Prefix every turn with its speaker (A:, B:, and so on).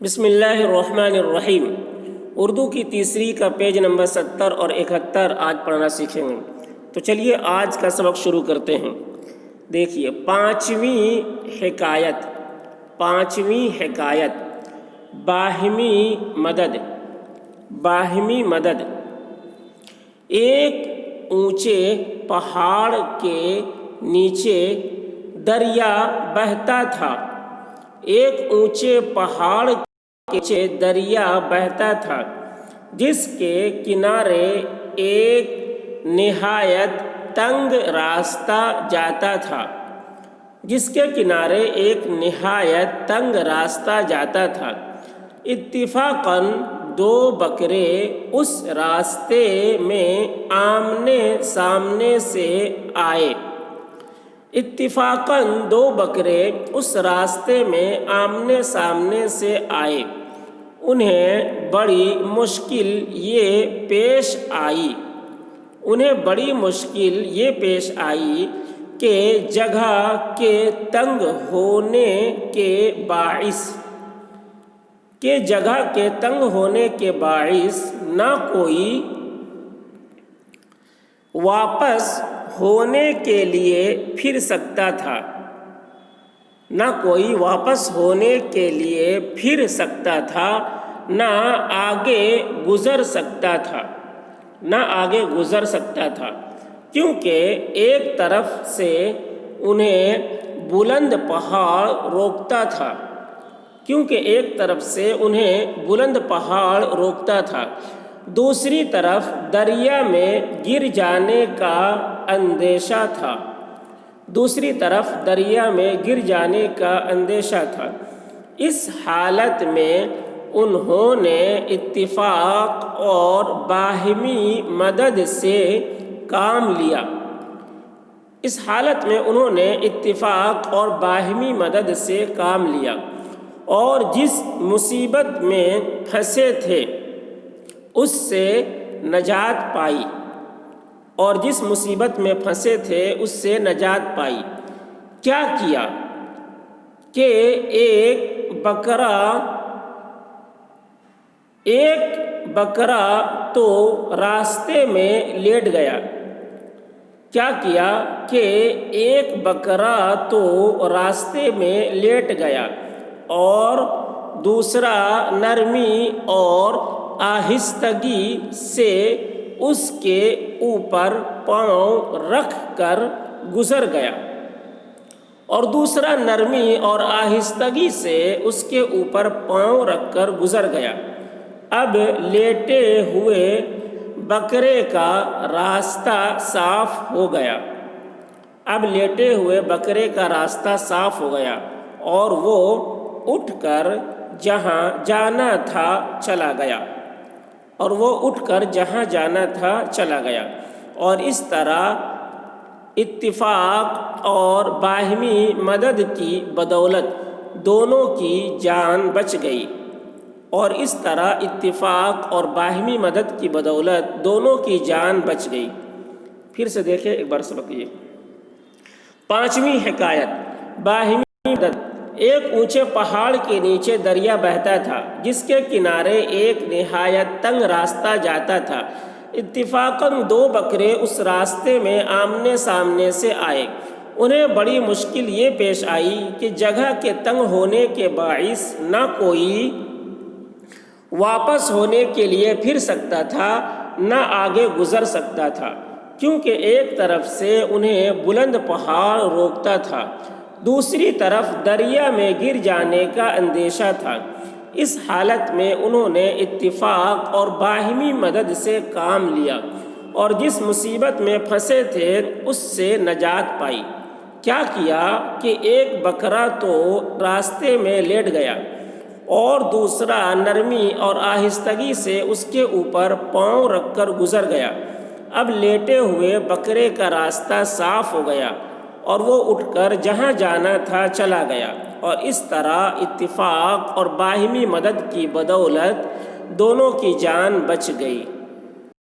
A: بسم اللہ الرحمن الرحیم۔ اردو کی تیسری کا پیج نمبر 70 اور 71 آج پڑھنا سیکھیں گے۔ تو چلیے آج کا سبق شروع کرتے ہیں۔ دیکھیے پانچویں حکایت باہمی مدد۔ ایک اونچے پہاڑ کے نیچے دریا بہتا تھا۔ جس کے کنارے ایک نہایت تنگ راستہ جاتا تھا۔ اتفاقاً دو بکرے اس راستے میں آمنے سامنے سے آئے۔ انہیں بڑی مشکل یہ پیش آئی کہ جگہ کے تنگ ہونے کے باعث نہ کوئی واپس ہونے کے لیے پھر سکتا تھا، نہ آگے گزر سکتا تھا، کیونکہ ایک طرف سے انہیں بلند پہاڑ روکتا تھا، دوسری طرف دریا میں گر جانے کا اندیشہ تھا۔ اس حالت میں انہوں نے اتفاق اور باہمی مدد سے کام لیا اور جس مصیبت میں پھنسے تھے اس سے نجات پائی۔ کیا کیا کہ ایک بکرا تو راستے میں لیٹ گیا اور دوسرا نرمی اور آہستگی سے اس کے اوپر پاؤں رکھ کر گزر گیا۔ اب لیٹے ہوئے بکرے کا راستہ صاف ہو گیا اور وہ اٹھ کر جہاں جانا تھا چلا گیا اور اس طرح اتفاق اور باہمی مدد کی بدولت دونوں کی جان بچ گئی۔ پھر سے دیکھیں ایک بار سبق یہ پانچویں حکایت باہمی مدد۔ ایک اونچے پہاڑ کے نیچے دریا بہتا تھا، جس کے کنارے ایک نہایت تنگ راستہ جاتا تھا۔ اتفاقاً دو بکرے اس راستے میں آمنے سامنے سے آئے۔ انہیں بڑی مشکل یہ پیش آئی کہ جگہ کے تنگ ہونے کے باعث نہ کوئی واپس ہونے کے لیے پھر سکتا تھا، نہ آگے گزر سکتا تھا، کیونکہ ایک طرف سے انہیں بلند پہاڑ روکتا تھا، دوسری طرف دریا میں گر جانے کا اندیشہ تھا۔ اس حالت میں انہوں نے اتفاق اور باہمی مدد سے کام لیا اور جس مصیبت میں پھنسے تھے اس سے نجات پائی۔ کیا کیا کہ ایک بکرا تو راستے میں لیٹ گیا اور دوسرا نرمی اور آہستگی سے اس کے اوپر پاؤں رکھ کر گزر گیا۔ اب لیٹے ہوئے بکرے کا راستہ صاف ہو گیا اور وہ اٹھ کر جہاں جانا تھا چلا گیا اور اس طرح اتفاق اور باہمی مدد کی بدولت دونوں کی جان بچ گئی۔